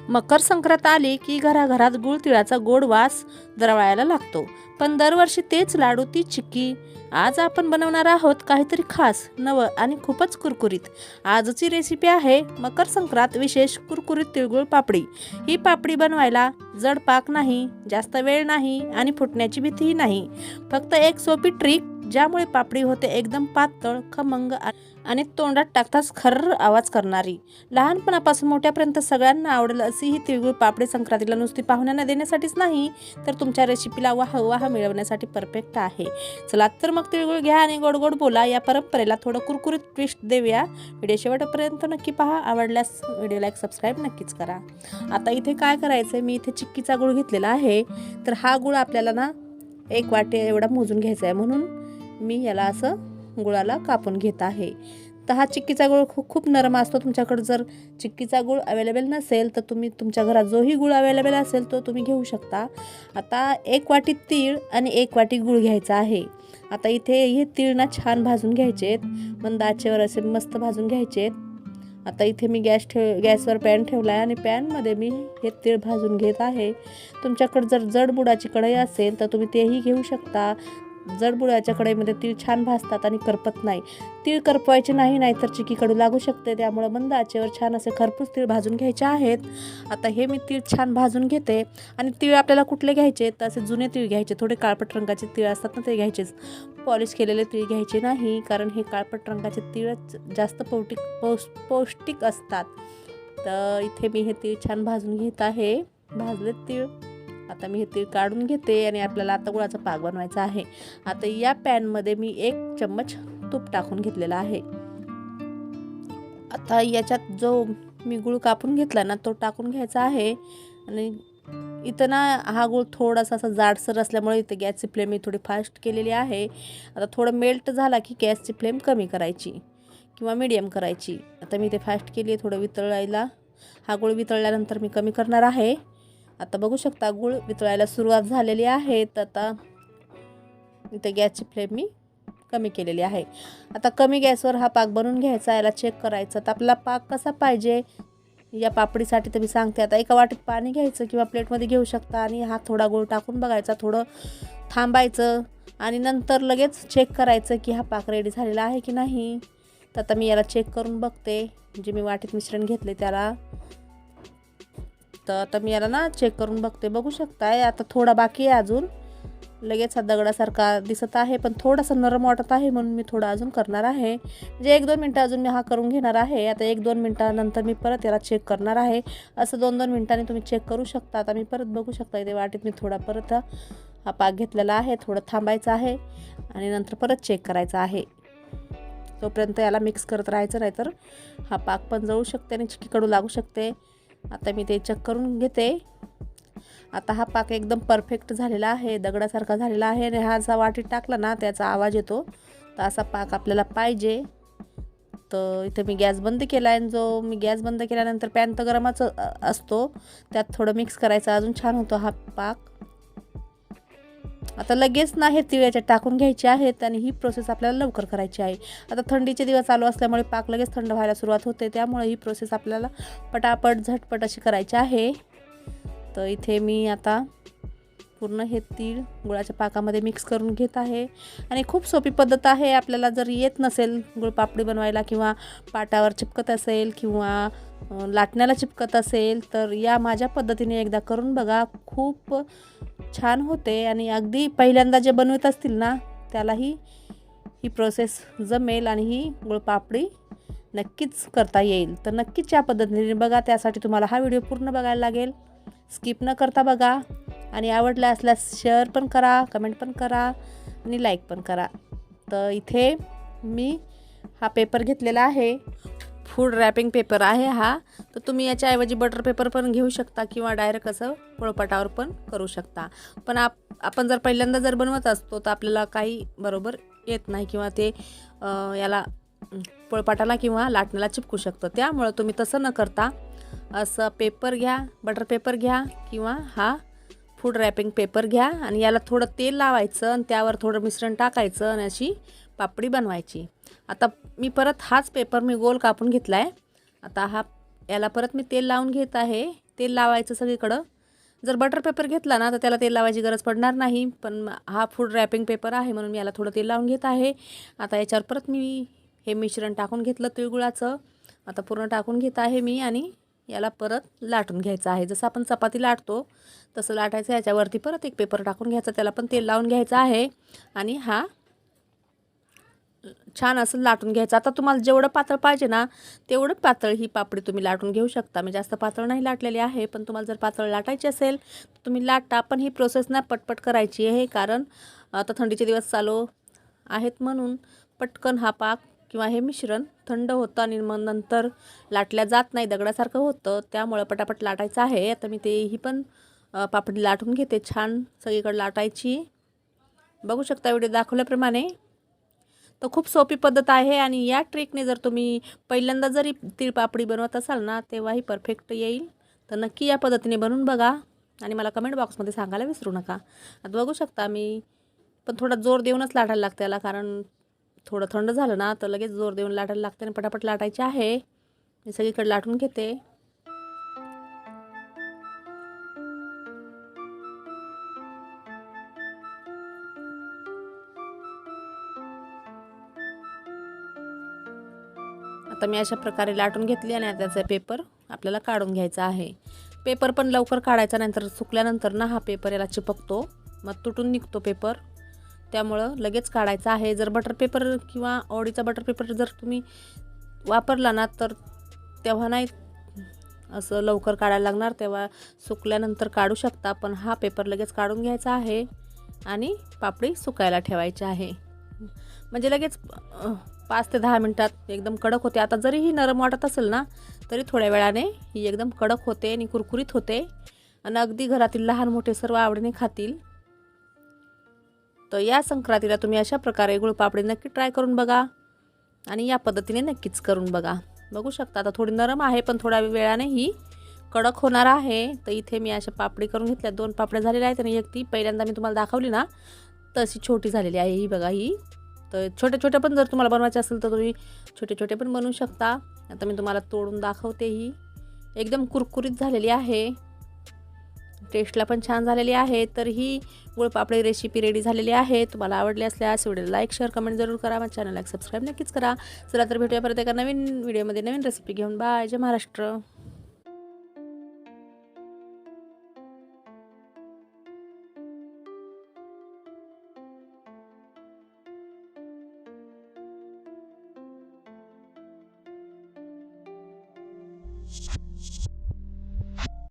मकर संक्रांत आली की घराघरात गुळ तिळाचा गोड वास दरवळायला लागतो. पण दरवर्षी तेच लाडू, ती चिक्की. आज आपण बनवणार आहोत काहीतरी खास, नवं आणि खूपच कुरकुरीत. आजची रेसिपी आहे मकर संक्रांत विशेष कुरकुरीत तिळगुळ पापडी. ही पापडी बनवायला जड पाक नाही, जास्त वेळ नाही आणि फुटण्याची भीतीही नाही. फक्त एक सोपी ट्रिक, ज्यामुळे पापडी होते एकदम पातळ, खमंग आणि तोंडात टाकताच खर्र आवाज करणारी. लहानपणापासून मोठ्यापर्यंत सगळ्यांना आवडेल अशी ही तिळगुळ पापडी संक्रांतीला नुसती पाहुण्यांना देण्यासाठीच नाही, तर तुमच्या रेसिपीला वाह मिळवण्यासाठी परफेक्ट आहे. चला तर मग तिळगुळ घ्या आणि गोड गोड बोला. या परंपरेला थोडं कुरकुरीत ट्विस्ट देऊया. व्हिडिओ शेवटपर्यंत नक्की पहा. आवडल्यास व्हिडिओ लाईक, सबस्क्राईब नक्कीच करा. आता इथे काय करायचं, मी इथे चिक्कीचा गुळ घेतलेला आहे. तर हा गुळ आपल्याला ना 1 वाटी एवढा मोजून घ्यायचा आहे, म्हणून मी याला असं गुळाला कापून घेत आहे. तर हा चिक्कीचा गुळ खूप नरम असतो. तुमच्याकडे जर चिक्कीचा गुळ अवेलेबल नसेल तर तुम्ही तुमच्या घरात जोही गुळ अवेलेबल असेल तो तुम्ही घेऊ शकता. आता 1 वाटी तीळ आणि 1 वाटी गुळ घ्यायचा आहे. आता इथे हे तीळ ना छान भाजून घ्यायचेत, मंद आचेवर असे मस्त भाजून घ्यायचेत. आता इथे मी गॅसवर पॅन ठेवला आहे आणि पॅनमध्ये मी हे तीळ भाजून घेत आहे. तुमच्याकडे जर जड बुडाची कढई असेल तर तुम्ही तेही घेऊ शकता. जड बुडाच्या कढईमध्ये तीळ छान भाजतात आणि करपत नाही. तीळ करपवायचे नाही, नाहीतर चिक्की कडू लागू शकते. त्यामुळे मंद आचेवर छान असे खरपूस तीळ भाजून घ्यायचे आहेत. आता हे मी तीळ छान भाजून घेते. आणि तीळ आपल्याला कुठले घ्यायचे, तर असे जुने तीळ घ्यायचे. थोडे काळपट रंगाचे तीळ असतात ना, ते घ्यायचेच. पॉलिश केलेले तीळ घ्यायचे नाही, कारण हे काळपट रंगाचे तीळच जास्त पौष्टिक असतात. तर इथे मी हे तीळ छान भाजून घेत आहे. भाजले तीळ. आता मी हे तीळ काढून घेते आणि आपल्याला आता गुळाचा पाक बनवायचा आहे. आता या पॅनमध्ये मी 1 चम्मच तूप टाकून घेतलेला आहे. आता याच्यात जो मी गुळ कापून घेतला ना, तो टाकून घ्यायचा आहे. आणि इथं ना हा गुळ थोडासा असा जाडसर असल्यामुळे इथे गॅसची फ्लेम मी थोडी फास्ट केलेली आहे. आता थोडं मेल्ट झाला की गॅसची फ्लेम कमी करायची किंवा मीडियम करायची. आता मी इथे फास्ट केली आहे थोडं वितळायला. हा गुळ वितळल्यानंतर मी कमी करणार आहे. आता बघू शकता गुळ वितळायला सुरुवात झालेली आहे. तर आता इथे गॅसची फ्लेम मी कमी केलेली आहे. आता कमी गॅसवर हा पाक बनवून घ्यायचा. याला चेक करायचं. तर आपला पाक कसा पाहिजे या पापडीसाठी तर मी सांगते. आता 1 वाटीत पाणी घ्यायचं किंवा प्लेटमध्ये घेऊ शकता आणि हा थोडा गुळ टाकून बघायचा. थोडं थांबायचं आणि नंतर लगेच चेक करायचं की हा पाक रेडी झालेला आहे की नाही. तर आता मी याला चेक करून बघते. जे मी वाटीत मिश्रण घेतले त्याला. तर आता मी याला ना चेक करून बघते. बघू शकताय आता थोडा बाकी आहे अजून. लगेच हा दगडासारखा दिसत आहे, पण थोडासा नरम वाटत आहे, म्हणून मी थोडा अजून करणार आहे. म्हणजे 1-2 मिनटं अजून मी हा करून घेणार आहे. आता 1-2 मिनटानंतर मी परत याला चेक करणार आहे. असं 2-2 मिनटांनी तुम्ही चेक करू शकता. आता मी परत बघू शकता इथे वाटीत मी थोडा परत हा पाक घेतलेला आहे. थोडं थांबायचं आहे आणि नंतर परत चेक करायचा आहे. तोपर्यंत याला मिक्स करत राहायचं, नाहीतर हा पाक पण जळू शकते आणि चिक्की कडू लागू शकते. आता मी ते चेक करून घेते. आता हा पाक एकदम परफेक्ट झालेला आहे, दगडासारखा झालेला आहे. आणि हा जसा वाटीत टाकला ना त्याचा आवाज येतो. तर असा पाक आपल्याला पाहिजे. तर इथे मी गॅस बंद केला आहे. जो मी गॅस बंद केल्यानंतर पॅन तर गरमच असतो, त्यात थोडं मिक्स करायचं, अजून छान होतो हा पाक. आता लगेच ना हे तीळ याच्यात टाकून घ्यायचे आहेत आणि ही प्रोसेस आपल्याला लवकर करायची आहे. आता थंडीचे दिवस चालू असल्यामुळे पाक लगेच थंड व्हायला सुरुवात होते. त्यामुळे ही प्रोसेस आपल्याला पटापट झटपट अशी करायची आहे. तर इथे मी आता पूर्ण हे तीळ गुळाच्या पाकामध्ये मिक्स करून घेत आहे. आणि खूप सोपी पद्धत आहे. आपल्याला जर येत नसेल गुळपापडी बनवायला किंवा पाटावर चिपकत असेल किंवा लाटण्याला चिपकत असेल तर या माझ्या पद्धतीने एकदा करून बघा. खूप छान होते आणि अगदी पहिल्यांदा जे बनवत असतील ना त्यालाही ही प्रोसेस जमेल आणि ही गुळपापडी नक्कीच करता येईल. तर नक्कीच या पद्धतीने बघा. त्यासाठी तुम्हाला हा व्हिडिओ पूर्ण बघायला लागेल. स्किप न करता बघा. आणि आवडला असल्यास शेअर पण करा, कमेंट पण करा आणि लाईक पण करा. तर इथे मी हा पेपर घेतलेला आहे. फूड रॅपिंग पेपर आहे हा. तर तुम्ही याच्याऐवजी बटर पेपर पण घेऊ शकता किंवा डायरेक्ट असं पोळपाटावर पण करू शकता. पण आपण जर पहिल्यांदा जर बनवत असतो तर आपल्याला काही बरोबर येत नाही किंवा ते याला पोळपाटाला किंवा लाटण्याला चिपकू शकतं. त्यामुळं तुम्ही तसं न करता असं पेपर घ्या, बटर पेपर घ्या किंवा हा फूड रॅपिंग पेपर घ्या आणि याला थोडं तेल लावायचं आणि त्यावर थोडं मिश्रण टाकायचं आणि अशी पापडी बनवायची. आता मी परत हाच पेपर मी गोल कापून घेतला आहे. आता याला परत मी तेल लावून घेत आहे तेल लावायचं सगळीकडं. जर बटर पेपर घेतला ना तर त्याला तेल लावायची गरज पडणार नाही, पण हा फूड रॅपिंग पेपर आहे म्हणून मी याला थोडं तेल लावून घेत आहे. आता याच्यावर परत मी हे मिश्रण टाकून घेतलं तिळगुळाचं. आता पूर्ण टाकून घेत आहे मी आणि याला परत लाटून घ्यायचं आहे. जसं आपण चपाती लाटतो तसं लाटायचं. याच्यावरती परत एक पेपर टाकून घ्यायचा, त्याला पण तेल लावून घ्यायचं आहे आणि हा छान असं लाटून घ्यायचं. आता तुम्हाला जेवढं पातळ पाहिजे ना तेवढं पातळ ही पापडी तुम्ही लाटून घेऊ शकता. मी जास्त पातळ नाही लाटलेली आहे, पण तुम्हाला जर पातळ लाटायची असेल तर तुम्ही लाटा. पण ही प्रोसेस ना पटपट करायची आहे, कारण आता थंडीचे दिवस चालू आहेत म्हणून पटकन हा पाक किंवा हे मिश्रण थंड होतं आणि मग नंतर लाटल्या जात नाही, दगडासारखं होतं. त्यामुळं पटापट लाटायचं आहे. आता मी ही पण पापडी लाटून घेते. छान सगळीकडे लाटायची. बघू शकता व्हिडिओ दाखवल्याप्रमाणे. तर खूप सोपी पद्धत आहे आणि या ट्रिकने जर तुम्ही पहिल्यांदा जरी तिळपापडी बनवत असाल ना तेव्हाही परफेक्ट येईल. तर नक्की या पद्धतीने बनवून बघा आणि मला कमेंट बॉक्समध्ये सांगायला विसरू नका. आता बघू शकता मी पण थोडा जोर देऊनच लाटायला लागते याला, कारण थोडं थंड झालं ना तर लगेच जोर देऊन लाटायला लागते आणि पटापट लाटायचे आहे. मी सगळीकडे लाटून घेते. आता मी अशा प्रकारे लाटून घेतली आणि आता त्याचा पेपर आपल्याला काढून घ्यायचा आहे. पेपर पण लवकर काढायचा, नंतर सुकल्यानंतर ना हा पेपर याला चिपकतो, मग तुटून निघतो पेपर. त्यामुळं लगेच काढायचा आहे. जर बटर पेपर किंवा ओडीचा बटर पेपर जर तुम्ही वापरला ना तर तेव्हा नाही असं लवकर काढायला लागणार, तेव्हा सुकल्यानंतर काढू शकता. पण हा पेपर लगेच काढून घ्यायचा आहे आणि पापडी सुकायला ठेवायची आहे. म्हणजे लगेच 5 ते 10 मिनटात एकदम कडक होते. आता जरी ही नरम वाटत असेल ना तरी थोड्या वेळाने ही एकदम कडक होते आणि कुरकुरीत होते आणि अगदी घरातील लहान मोठे सर्व आवडीने खातील. तर या संक्रांतीला तुम्ही अशा प्रकारे गुळपापडी नक्की ट्राय करून बघा आणि या पद्धतीने नक्कीच करून बघा. बघू शकता आता थोडी नरम आहे, पण थोड्या वेळाने ही कडक होणार आहे. तर इथे मी अशा पापडी करून घेतल्या. 2 पापड्या झालेल्या आहेत आणि एक ती पहिल्यांदा मी तुम्हाला दाखवली ना तशी छोटी झालेली आहे ही बघा ही. तर छोटे छोटे पण जर तुम्हाला बनवायचे असेल तर तुम्ही छोटे छोटे पण बनवू शकता. आता मी तुम्हाला तोडून दाखवते. ही एकदम कुरकुरीत झालेली आहे, टेस्टला पण छान झालेली आहे. तर ही गुळपापडी रेसिपी रेडी झालेली आहे. तुम्हाला आवडली असल्यास व्हिडिओला लाईक शेअर कमेंट जरूर करा. माझ्या चॅनलला सबस्क्राईब नक्कीच करा. चला तर भेटूया परत एका नवीन व्हिडिओमध्ये नवीन रेसिपी घेऊन. बाय. जय महाराष्ट्र.